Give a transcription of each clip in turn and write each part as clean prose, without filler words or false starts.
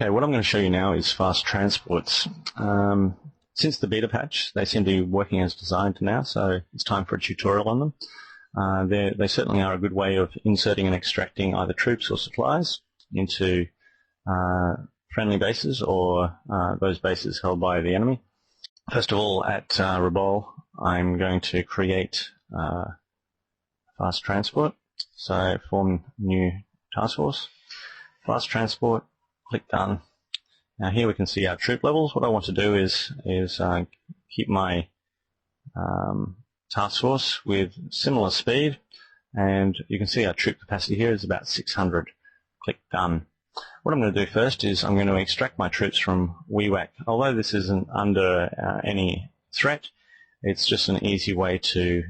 Okay, what I'm going to show you now is FastTransports. Since the beta patch, they seem to be working as designed now, so it's time for a tutorial on them. They certainly are a good way of inserting and extracting either troops or supplies into friendly bases or those bases held by the enemy. First of all, at Rabaul, I'm going to create FastTransport. So form new task force. FastTransport. Click done. Now here we can see our troop levels. What I want to do is keep my task force with similar speed, and you can see our troop capacity here is about 600. Click done. What I'm going to do first is I'm going to extract my troops from WEWAC. Although this isn't under any threat, it's just an easy way to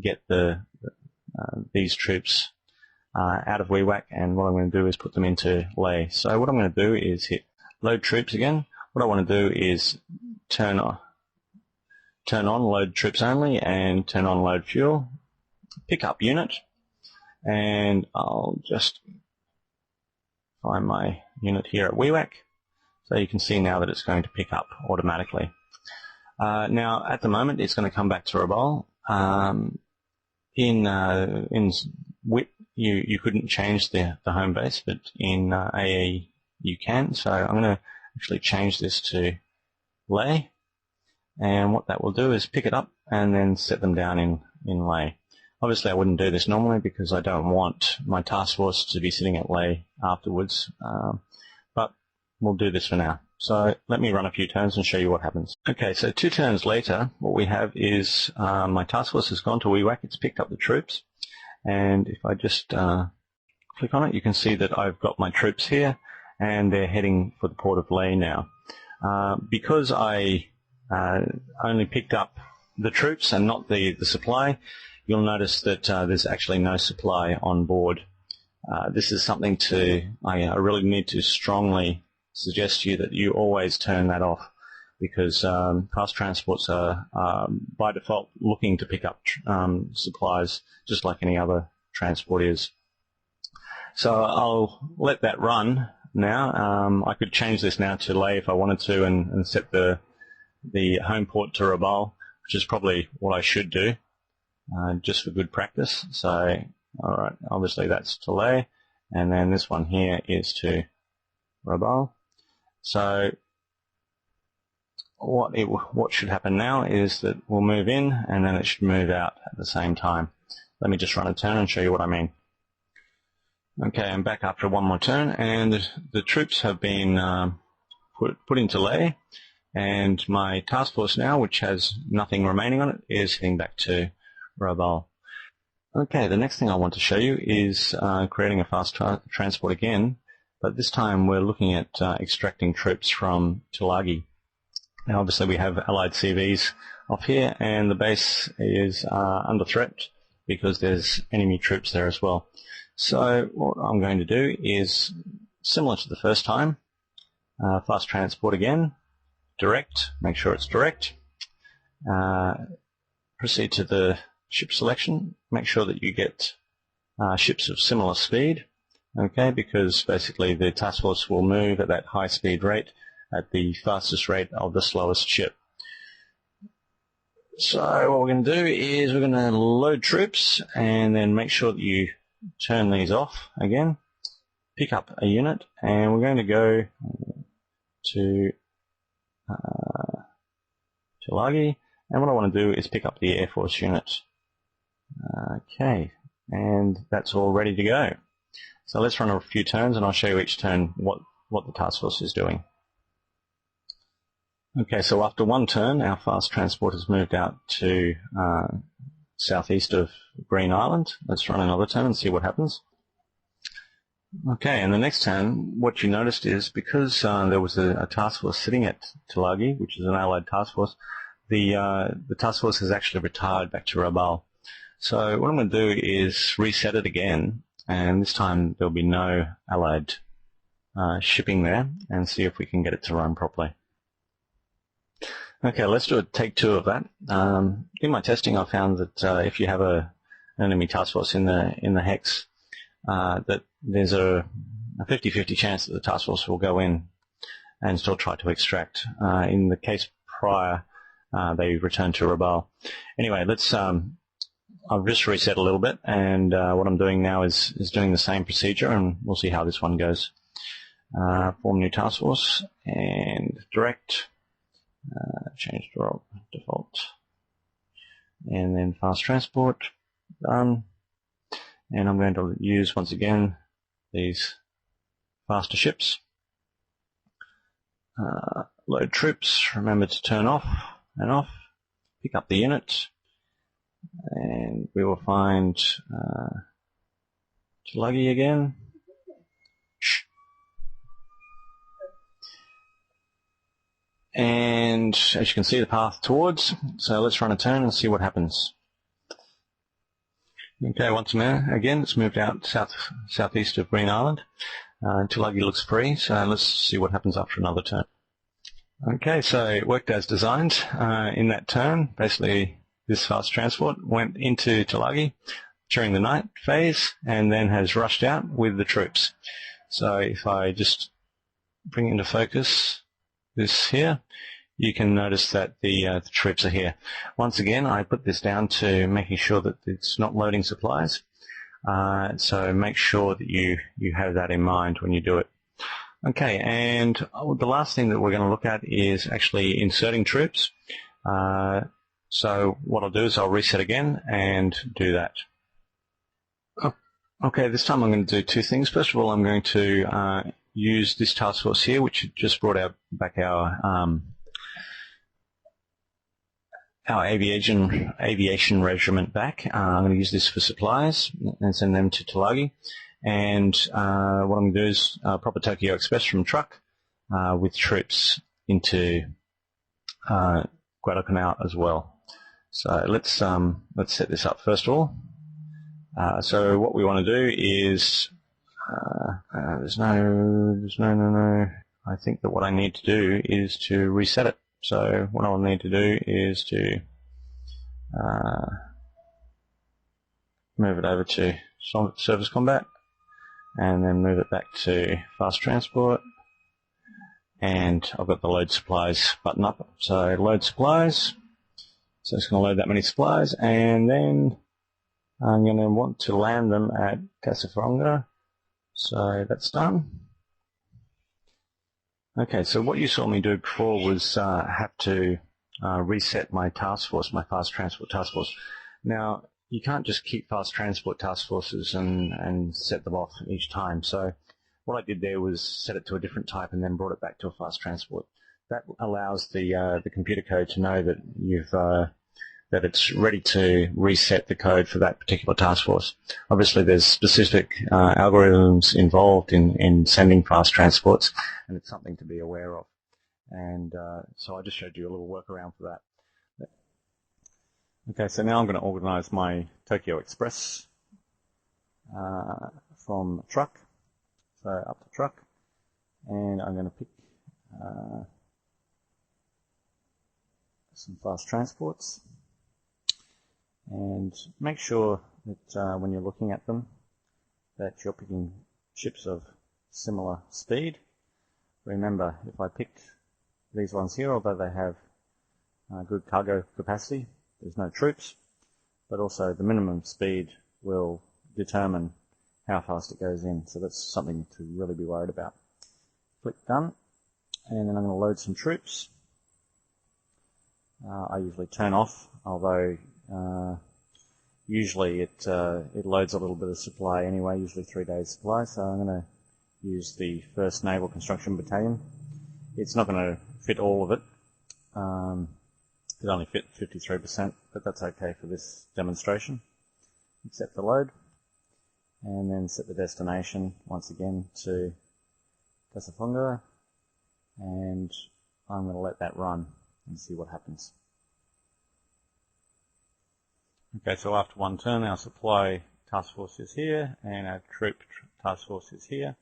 get these troops out of WEWAC, and what I'm going to do is put them into lay. So what I'm going to do is hit load troops again. What I want to do is turn on load troops only and turn on load fuel, pick up unit, and I'll just find my unit here at WEWAC. So you can see now that it's going to pick up automatically. Now at the moment it's going to come back to Rabaul. In WIP you couldn't change the home base, but in AE you can. So I'm going to actually change this to lay, and what that will do is pick it up and then set them down in lay. Obviously I wouldn't do this normally because I don't want my task force to be sitting at lay afterwards, but we'll do this for now. So let me run a few turns and show you what happens. Okay, so 2 turns later, what we have is my task force has gone to WEWAC, it's picked up the troops, and if I just click on it, you can see that I've got my troops here, and they're heading for the port of Leh now. Because I only picked up the troops and not the supply, you'll notice that there's actually no supply on board. This is something I really need to strongly suggest to you that you always turn that off, because FastTransports are by default looking to pick up supplies just like any other transport is. So I'll let that run now. I could change this now to lay if I wanted to, and set the home port to Rabaul, which is probably what I should do, just for good practice. So alright, obviously that's to lay, and then this one here is to Rabaul. So what should happen now is that we'll move in, and then it should move out at the same time. Let me just run a turn and show you what I mean. Okay, I'm back after one more turn, and the troops have been put into lay, and my task force now, which has nothing remaining on it, is heading back to Rabaul. Okay, the next thing I want to show you is creating a fast transport again, but this time we're looking at extracting troops from Tulagi. Now obviously we have Allied CVs off here, and the base is under threat because there's enemy troops there as well. So what I'm going to do is, similar to the first time, fast transport again, direct, make sure it's direct, proceed to the ship selection, make sure that you get ships of similar speed, okay, because basically the task force will move at that high speed rate at the fastest rate of the slowest ship. So what we're going to do is we're going to load troops, and then make sure that you turn these off again, pick up a unit, and we're going to go to Tulagi, and what I want to do is pick up the Air Force unit. Okay, and that's all ready to go. So let's run a few turns, and I'll show you each turn what the task force is doing. Okay, so after one turn, our fast transport has moved out to southeast of Green Island. Let's run another turn and see what happens. Okay, and the next turn, what you noticed is because there was a task force sitting at Tulagi, which is an allied task force, the task force has actually retired back to Rabaul. So what I'm going to do is reset it again, and this time there'll be no allied shipping there, and see if we can get it to run properly. Okay, let's do a take 2 of that. In my testing, I found that if you have an enemy task force in the hex, that there's a a 50-50 chance that the task force will go in and still try to extract. In the case prior, they returned to Rabaul. Anyway, let's. I've just reset a little bit, and what I'm doing now is doing the same procedure, and we'll see how this one goes. Form new task force and direct. Change default, and then fast transport. Done. And I'm going to use once again these faster ships. Load troops, remember to turn off and off, pick up the unit, and we will find Tulagi again. And as you can see, the path towards, so let's run a turn and see what happens. Okay, once more, again, it's moved out southeast of Green Island. Tulagi looks free, so let's see what happens after another turn. Okay, so it worked as designed. In that turn, basically this fast transport went into Tulagi during the night phase and then has rushed out with the troops. So if I just bring into focus this here, you can notice that the troops are here. Once again, I put this down to making sure that it's not loading supplies. So make sure that you have that in mind when you do it. Okay, and the last thing that we're going to look at is actually inserting troops. So what I'll do is I'll reset again and do that. Okay, this time I'm going to do two things. First of all, I'm going to use this task force here, which just brought back our aviation regiment back. I'm going to use this for supplies and send them to Tulagi. And what I'm going to do is proper Tokyo Express from truck with troops into Guadalcanal as well. So let's set this up first of all. So what we want to do is there's no. I think that what I need to do is to reset it. So what I'll need to do is to move it over to service combat, and then move it back to fast transport. And I've got the load supplies button up. So load supplies. So it's going to load that many supplies, and then I'm going to want to land them at Casafonga. So that's done. Okay, so what you saw me do before was have to reset my task force, my fast transport task force. Now, you can't just keep fast transport task forces and set them off each time. So what I did there was set it to a different type and then brought it back to a fast transport. That allows the computer code to know that that it's ready to reset the code for that particular task force. Obviously, there's specific algorithms involved in sending fast transports, and it's something to be aware of. And so I just showed you a little workaround for that. Okay, so now I'm going to organize my Tokyo Express from truck, so up to truck, and I'm going to pick some fast transports. And make sure that when you're looking at them that you're picking ships of similar speed. Remember, if I picked these ones here, although they have good cargo capacity, there's no troops, but also the minimum speed will determine how fast it goes in, so that's something to really be worried about. Click done, and then I'm going to load some troops. I usually turn off, although usually it loads a little bit of supply anyway, usually 3 days supply, so I'm going to use the 1st Naval Construction Battalion. It's not going to fit all of it. It only fit 53%, but that's okay for this demonstration. Accept the load, and then set the destination once again to Casafonga, and I'm going to let that run and see what happens. Okay, so after one turn, our supply task force is here, and our troop task force is here.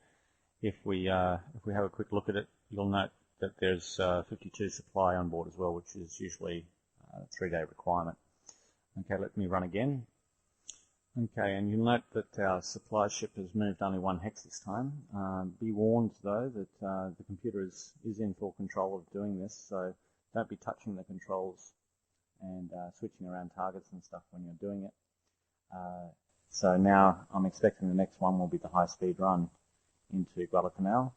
If we have a quick look at it, you'll note that there's 52 supply on board as well, which is usually a 3-day requirement. Okay, let me run again. Okay, and you'll note that our supply ship has moved only 1 hex this time. Be warned, though, that the computer is in full control of doing this, so don't be touching the controls and switching around targets and stuff when you're doing it. So now I'm expecting the next one will be the high-speed run into Guadalcanal,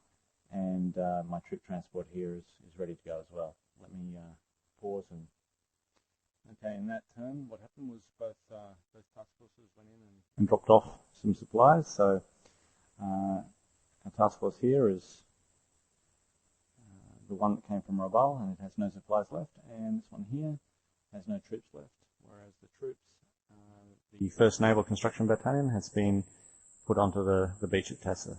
and my trip transport here is ready to go as well. Let me pause and... Okay, in that turn, what happened was both task forces went in and dropped off some supplies. So our task force here is the one that came from Raval, and it has no supplies left, and this one here has no troops left, whereas the troops, the 1st Naval Construction Battalion has been put onto the beach at Tassa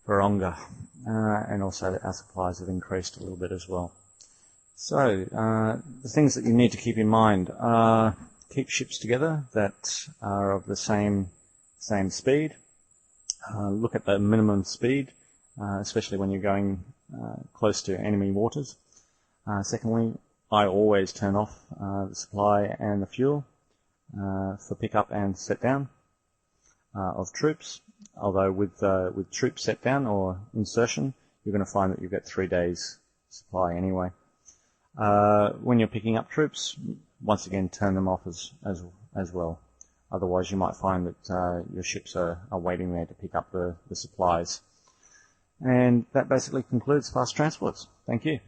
for Onga, and also our supplies have increased a little bit as well. So, the things that you need to keep in mind are keep ships together that are of the same speed. Look at the minimum speed, especially when you're going close to enemy waters. Secondly, I always turn off the supply and the fuel for pickup and set down of troops. Although with troop set down or insertion, you're going to find that you've got 3 days supply anyway. When you're picking up troops, once again turn them off as well. Otherwise you might find that your ships are waiting there to pick up the supplies. And that basically concludes Fast Transports. Thank you.